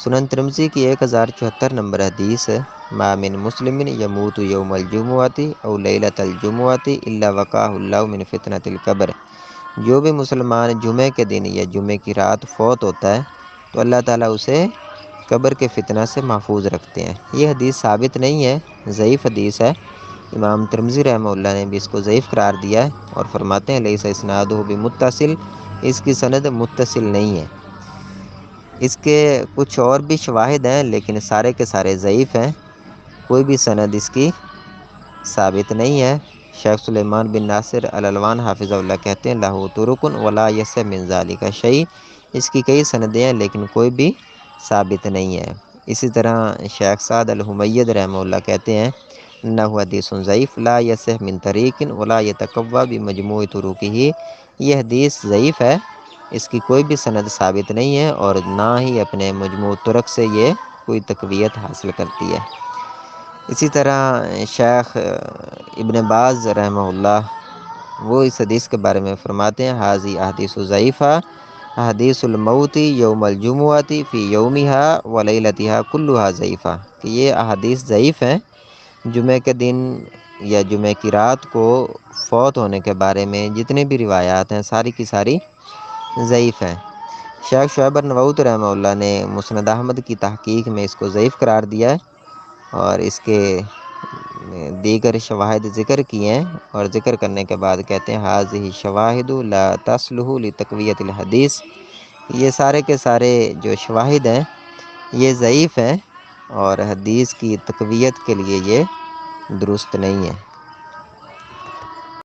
سنن ترمذی کی 1074 نمبر حدیث ہے، ما من مسلم یموت یوم الجمعۃ او لیلۃ الجمعۃ الا وقاه اللہ من فتنۃ القبر۔ جو بھی مسلمان جمعے کے دن یا جمعے کی رات فوت ہوتا ہے تو اللہ تعالیٰ اسے قبر کے فتنہ سے محفوظ رکھتے ہیں۔ یہ حدیث ثابت نہیں ہے، ضعیف حدیث ہے۔ امام ترمذی رحمہ اللہ نے بھی اس کو ضعیف قرار دیا ہے اور فرماتے ہیں لیس اسنادہ بمتصل، اس کی سند متصل نہیں ہے۔ اس کے کچھ اور بھی شواہد ہیں لیکن سارے کے سارے ضعیف ہیں، کوئی بھی سند اس کی ثابت نہیں ہے۔ شیخ سلیمان بن ناصر الالوان حافظ اللہ کہتے ہیں لہ طرق ولا یصح من ذلک شیء، اس کی کئی سندیں ہیں لیکن کوئی بھی ثابت نہیں ہے۔ اسی طرح شیخ سعد الحمید رحمہ اللہ کہتے ہیں انہ حدیث ضعیف لا یصح من طریق ولا یتقوی بمجموع طرقہ، یہ حدیث ضعیف ہے، اس کی کوئی بھی سند ثابت نہیں ہے اور نہ ہی اپنے مجموع طرق سے یہ کوئی تقویت حاصل کرتی ہے۔ اسی طرح شیخ ابن باز رحمہ اللہ وہ اس حدیث کے بارے میں فرماتے ہیں حاذی احادیث ضعیفہ حدیث الموت یوم الجمعۃ فی یومہا و لیلتہا کلھا ضعیفہ، کہ یہ احادیث ضعیف ہیں، جمعے کے دن یا جمعے کی رات کو فوت ہونے کے بارے میں جتنے بھی روایات ہیں ساری کی ساری ضعیف ہیں۔ شیخ شعیب النووت رحمہ اللہ نے مسند احمد کی تحقیق میں اس کو ضعیف قرار دیا ہے اور اس کے دیگر شواہد ذکر کیے ہیں، اور ذکر کرنے کے بعد کہتے ہیں حاذہ شواہد لا تصلح لتقویۃ الحدیث، یہ سارے کے سارے جو شواہد ہیں یہ ضعیف ہیں اور حدیث کی تقویت کے لیے یہ درست نہیں ہے۔